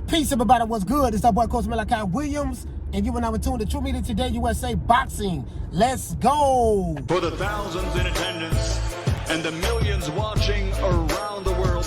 Peace, everybody. What's good? It's our boy, Coach Malachiwilliams, and you and I were tuned to True Media Today USA Boxing. Let's go. For the thousands in attendance and the millions watching around the world,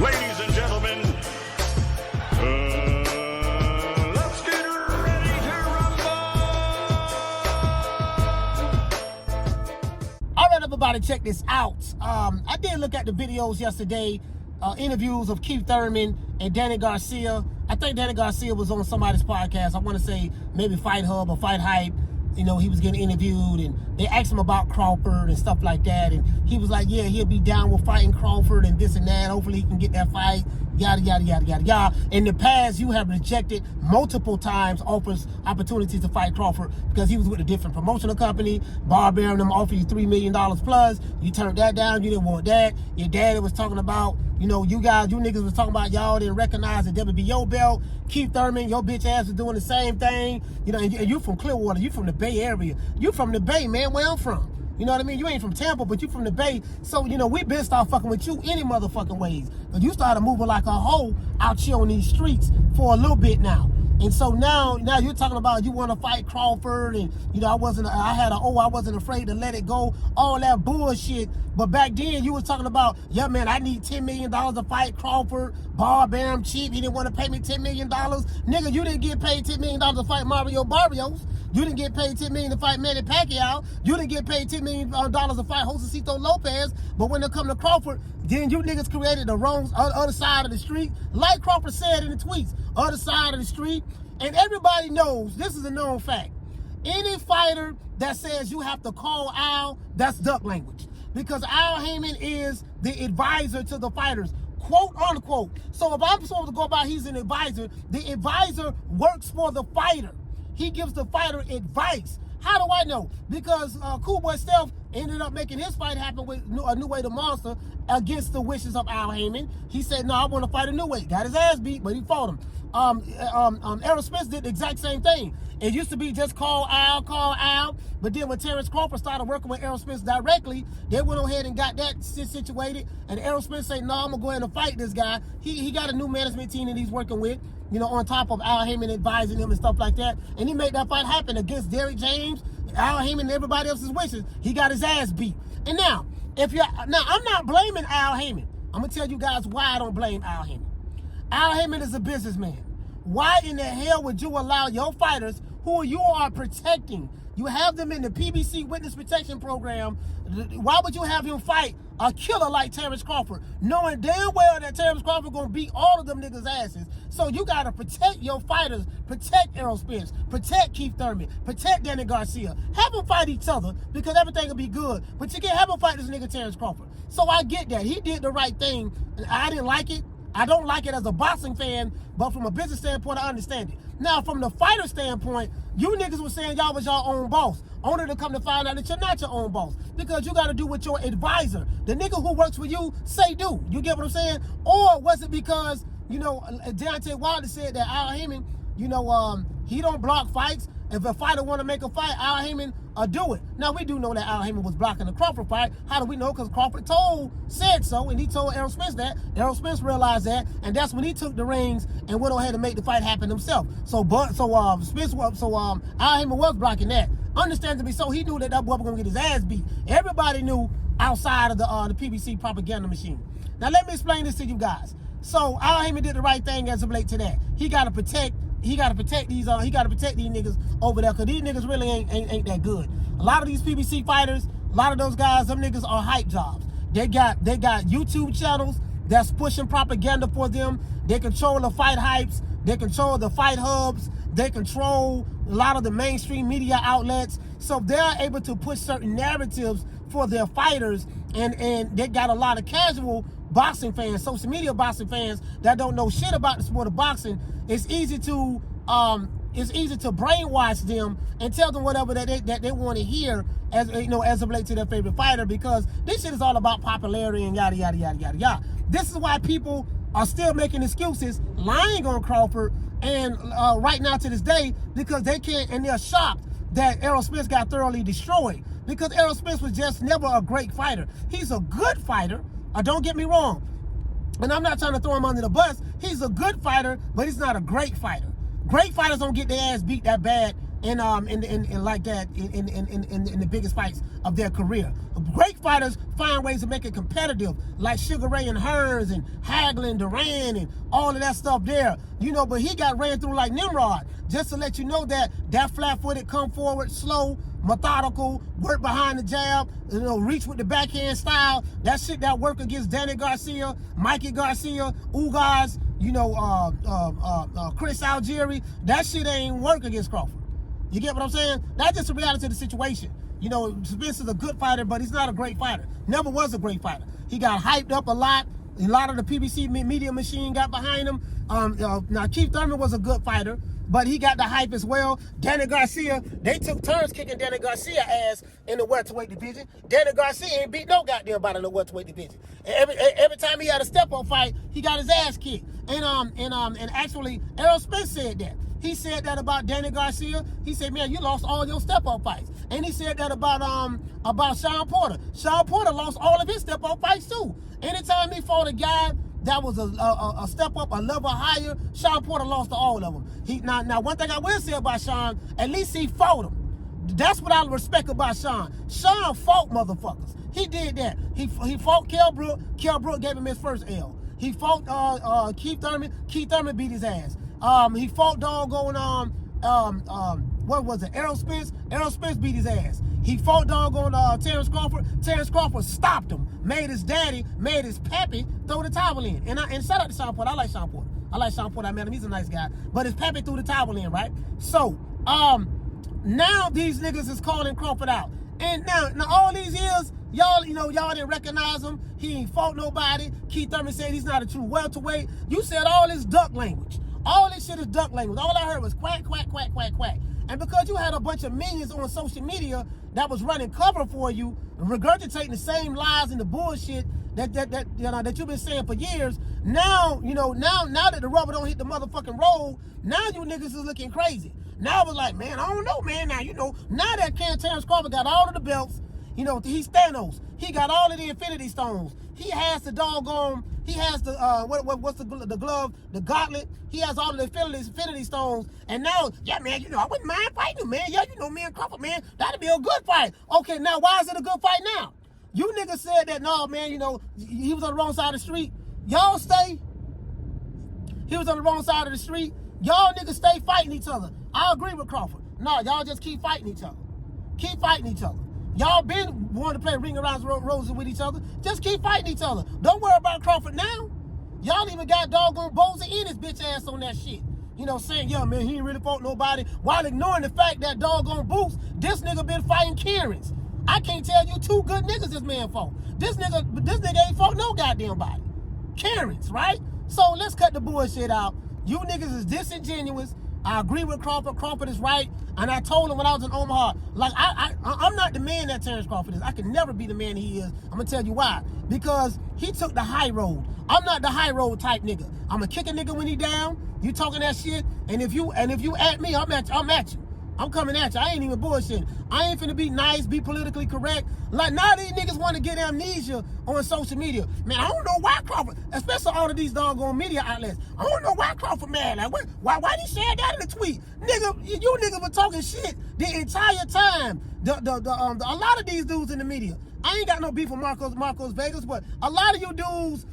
ladies and gentlemen, let's get ready to rumble. All right, everybody, check this out. I did look at the videos yesterday. Interviews of Keith Thurman and Danny Garcia. I think Danny Garcia was on somebody's podcast. I want to say maybe Fight Hub or Fight Hype. You know, he was getting interviewed and they asked him about Crawford and stuff like that. And he was like, yeah, he'll be down with fighting Crawford and this and that. Hopefully he can get that fight, yada, yada, yada, yada, yada. In the past, you have rejected multiple times offers, opportunities to fight Crawford because he was with a different promotional company. Barbell and them offered you $3 million plus. You turned that down. You didn't want that. Your daddy was talking about, you know, you niggas was talking about y'all didn't recognize the WBO belt. Keith Thurman, your bitch ass was doing the same thing. You know, and you from Clearwater. You from the Bay Area. You from the Bay, man, where I'm from. You know what I mean? You ain't from Tampa, but you from the Bay. So, you know, we been start fucking with you any motherfucking ways. But you started moving like a hoe out here on these streets for a little bit now. And so now you're talking about you want to fight Crawford and, you know, I wasn't afraid to let it go. All that bullshit. But back then you was talking about, yeah, man, I need $10 million to fight Crawford. Bam cheap. He didn't want to pay me $10 million. Nigga, you didn't get paid $10 million to fight Mario Barrios. You didn't get paid $10 million to fight Manny Pacquiao. You didn't get paid $10 million to fight Josecito Lopez. But when it come to Crawford, then you niggas created the wrong other side of the street. Like Crawford said in the tweets, other side of the street. And everybody knows, this is a known fact. Any fighter that says you have to call Al, that's duck language. Because Al Haymon is the advisor to the fighters, quote unquote. So if I'm supposed to go by he's an advisor, the advisor works for the fighter. He gives the fighter advice. How do I know? Because Cool Boy Stealth ended up making his fight happen with a New Way to Monster against the wishes of Al Haymon. He said, no, I want to fight a New Way. Got his ass beat, but he fought him. Errol Spence did the exact same thing. It used to be just call Al. But then when Terence Crawford started working with Errol Spence directly, they went ahead and got that situated. And Errol Spence said, no, I'm going to go ahead and fight this guy. He got a new management team that he's working with, you know, on top of Al Haymon advising him and stuff like that. And he made that fight happen against Derrick James, Al Haymon, and everybody else's wishes. He got his ass beat. And now, I'm not blaming Al Haymon. I'm going to tell you guys why I don't blame Al Haymon. Al Haymon is a businessman. Why in the hell would you allow your fighters who you are protecting, you have them in the PBC Witness Protection Program, why would you have him fight a killer like Terence Crawford, knowing damn well that Terence Crawford gonna beat all of them niggas' asses? So you gotta protect your fighters, protect Errol Spence, protect Keith Thurman, protect Danny Garcia. Have them fight each other because everything will be good. But you can't have them fight this nigga Terence Crawford. So I get that. He did the right thing. I didn't like it. I don't like it as a boxing fan, but from a business standpoint, I understand it. Now, from the fighter standpoint, you niggas were saying y'all was your own boss, only to come to find out that you're not your own boss because you got to do what your advisor, the nigga who works for you, say do. You get what I'm saying? Or was it because, you know, Deontay Wilder said that Al Haymon, you know, he don't block fights. If a fighter want to make a fight, Al Haymon do it. Now, we do know that Al Haymon was blocking the Crawford fight. How do we know? Because Crawford said so, and he told Errol Spence that. Errol Spence realized that, and that's when he took the reins and went ahead and make the fight happen himself. Al Haymon was blocking that. Understandably so, he knew that boy was going to get his ass beat. Everybody knew outside of the PBC propaganda machine. Now, let me explain this to you guys. So, Al Haymon did the right thing as of late to that. He got to protect these niggas over there because these niggas really ain't that good. A lot of these PBC fighters, a lot of those guys, them niggas are hype jobs. They got YouTube channels that's pushing propaganda for them. They control the fight hypes. They control the fight hubs. They control a lot of the mainstream media outlets. So they're able to push certain narratives for their fighters, and they got a lot of casual boxing fans, social media boxing fans that don't know shit about the sport of boxing. It's easy to brainwash them and tell them whatever that they want to hear as of late to their favorite fighter, because this shit is all about popularity and yada yada yada yada yada. This is why people are still making excuses, lying on Crawford, and right now to this day, because they can't, and they're shocked that Errol Spence got thoroughly destroyed, because Errol Spence was just never a great fighter. He's a good fighter. Don't get me wrong. and I'm not trying to throw him under the bus. He's a good fighter, but he's not a great fighter. Great fighters don't get their ass beat that bad in like that in the biggest fights of their career. Great fighters find ways to make it competitive, like Sugar Ray and Hearns and Hagler and Duran and all of that stuff there. You know, but he got ran through like Nimrod. Just to let you know that flat-footed, come forward, slow, methodical, work behind the jab, you know, reach with the backhand style. That shit that work against Danny Garcia, Mikey Garcia, Ugas, you know, Chris Algieri. That shit ain't work against Crawford. You get what I'm saying? That's just the reality of the situation. You know, Spence is a good fighter, but he's not a great fighter. Never was a great fighter. He got hyped up a lot. A lot of the PBC media machine got behind him. Now, Keith Thurman was a good fighter, but he got the hype as well. Danny Garcia, they took turns kicking Danny Garcia ass in the welterweight division. Danny Garcia ain't beat no goddamn body in the welterweight division. Every time he had a step-up fight, he got his ass kicked. And actually, Errol Spence said that. He said that about Danny Garcia. He said, man, you lost all your step-up fights. And he said that about Sean Porter. Sean Porter lost all of his step-up fights too. Anytime he fought a guy that was a step up, a level higher, Sean Porter lost to all of them. Now one thing I will say about Sean, at least he fought him. That's what I respect about Sean. Sean fought motherfuckers. He did that. He fought Kell Brook. Kell Brook gave him his first L. He fought Keith Thurman. Keith Thurman beat his ass. He fought doggone what was it? Errol Spence. Errol Spence beat his ass. He fought doggone Terence Crawford. Terence Crawford stopped him. Made his pappy throw the towel in. And shout out to Sean Porter. I like Sean Porter. I met him. He's a nice guy. But his pappy threw the towel in, right? So now these niggas is calling Crawford out. And now all these years, y'all didn't recognize him. He ain't fought nobody. Keith Thurman said he's not a true welterweight. You said all this duck language. All this shit is duck language. All I heard was quack, quack, quack, quack, quack. And because you had a bunch of minions on social media that was running cover for you, regurgitating the same lies and the bullshit that you've been saying for years, now that the rubber don't hit the motherfucking road, now you niggas is looking crazy. Now it's like, man, I don't know, man. Now that Terence Crawford got all of the belts, he's Thanos. He got all of the Infinity Stones. He has the doggone, he has the, what's the glove, the gauntlet. He has all of the Infinity Stones. And now, yeah, man, I wouldn't mind fighting him, man. Yeah, me and Crawford, man, that'd be a good fight. Okay, now, why is it a good fight now? You niggas said that, no, man, he was on the wrong side of the street. Y'all stay. He was on the wrong side of the street. Y'all niggas stay fighting each other. I agree with Crawford. No, y'all just keep fighting each other. Keep fighting each other. Y'all been wanting to play ring around roses with each other. Just keep fighting each other. Don't worry about Crawford now. Y'all even got doggone Boza in his bitch ass on that shit. Saying, yeah, man, he ain't really fought nobody, while ignoring the fact that doggone Boots, this nigga been fighting Karens. I can't tell you 2 good niggas this man fought. This nigga ain't fought no goddamn body. Karens, right? So let's cut the bullshit out. You niggas is disingenuous. I agree with Crawford. Crawford is right. And I told him when I was in Omaha, like, I'm not the man that Terence Crawford is. I can never be the man he is. I'm going to tell you why. Because he took the high road. I'm not the high road type nigga. I'm going to kick a nigga when he down. You talking that shit. And if you at me, I'm at you. I'm coming at you. I ain't even bullshitting. I ain't finna be nice, be politically correct. Like, now these niggas want to get amnesia on social media. Man, I don't know why Crawford, especially all of these doggone media outlets, I don't know why Crawford mad. Like, why did he share that in the tweet? Nigga, you niggas were talking shit the entire time. A lot of these dudes in the media. I ain't got no beef with Marcos Vegas, but a lot of you dudes,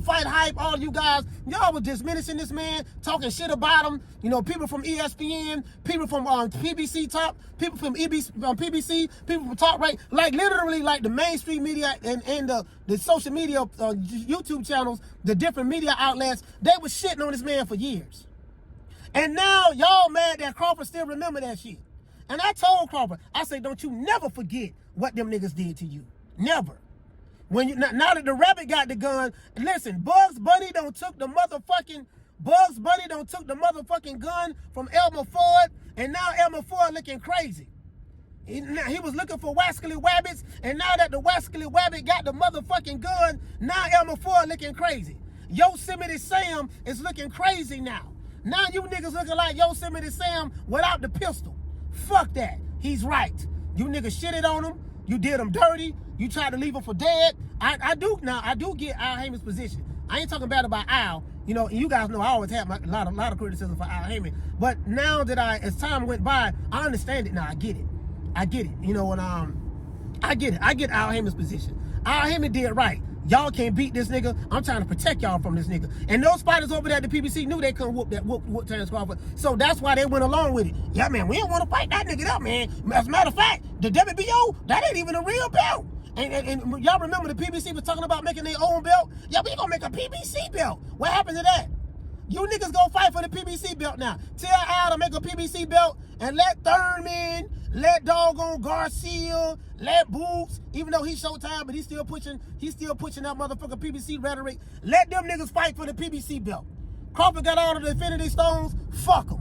Fight Hype, all you guys, y'all was diminishing this man, talking shit about him. People from ESPN, people from PBC Top, people from PBC, people from Top Right, like literally like the mainstream media and the social media YouTube channels, the different media outlets, they was shitting on this man for years. And now y'all mad that Crawford still remember that shit. And I told Crawford, I said, don't you never forget what them niggas did to you. Never. Now that the rabbit got the gun, listen, Bugs Bunny done took the motherfucking gun from Elmer Ford, and now Elmer Ford looking crazy. He was looking for Wascally Wabbits, and now that the Wascally Wabbit got the motherfucking gun, now Elmer Ford looking crazy. Yosemite Sam is looking crazy now. Now you niggas looking like Yosemite Sam without the pistol. Fuck that. He's right. You niggas shitted on him. You did him dirty. You tried to leave him for dead. I do get Al Haymon's position. I ain't talking bad about Al. You know, you guys know I always have a lot of criticism for Al Haymon. But now that as time went by, I understand it now. I get it. You know, and I get it. I get Al Haymon's position. Al Haymon did right. Y'all can't beat this nigga. I'm trying to protect y'all from this nigga. And those fighters over there at the PBC knew they couldn't whoop Terence Crawford. So that's why they went along with it. Yeah, man, we don't want to fight that nigga up, man. As a matter of fact, the WBO, that ain't even a real belt. And y'all remember the PBC was talking about making their own belt? Yeah, we gonna make a PBC belt. What happened to that? You niggas gonna fight for the PBC belt now. Tell Al to make a PBC belt and let Thurman, let doggone Garcia, let Boots, even though he's Showtime, but he's still pushing that motherfucker PBC rhetoric. Let them niggas fight for the PBC belt. Crawford got all of the Infinity Stones, fuck them.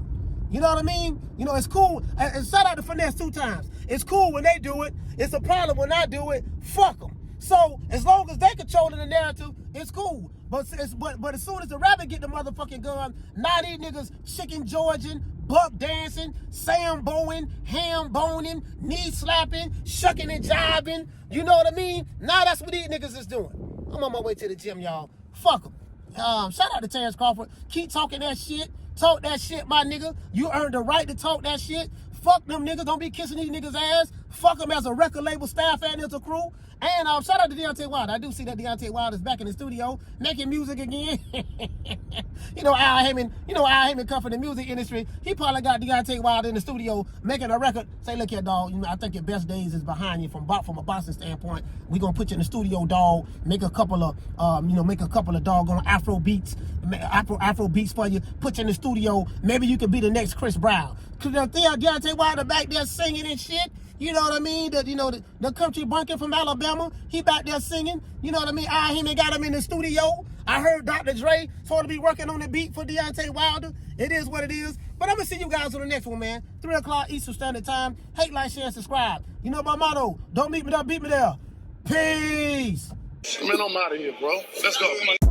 You know what I mean? You know, it's cool. And shout out to Finesse 2 times. It's cool when they do it. It's a problem when I do it. Fuck them. So as long as they controlling the narrative, it's cool. But as soon as the rabbit get the motherfucking gun, now these niggas chicken Georgian, buck dancing, Sam Bowen, ham boning, knee slapping, shucking and jiving. You know what I mean? Now that's what these niggas is doing. I'm on my way to the gym, y'all. Fuck them. Shout out to Terence Crawford. Keep talking that shit. Talk that shit, my nigga. You earned the right to talk that shit. Fuck them niggas. Don't be kissing these niggas' ass. Fuck them as a record label staff and as a crew. And shout out to Deontay Wilder. I do see that Deontay Wilder is back in the studio making music again. You know Al Haymon come from the music industry. He probably got Deontay Wilder in the studio making a record. Say, look here, dog. You know, I think your best days is behind you from a boxing standpoint. We gonna put you in the studio, dog. Make a couple of doggone Afro beats for you. Put you in the studio. Maybe you could be the next Chris Brown. Cause Deontay Wilder back there singing and shit. You know what I mean? The country bunker from Alabama, he back there singing. You know what I mean? Al Haymon got him in the studio. I heard Dr. Dre supposed to be working on the beat for Deontay Wilder. It is what it is. But I'm going to see you guys on the next one, man. 3 o'clock Eastern Standard Time. Hate, like, share, and subscribe. You know my motto. Don't meet me there, beat me there. Peace. Man, I'm out of here, bro. Let's go.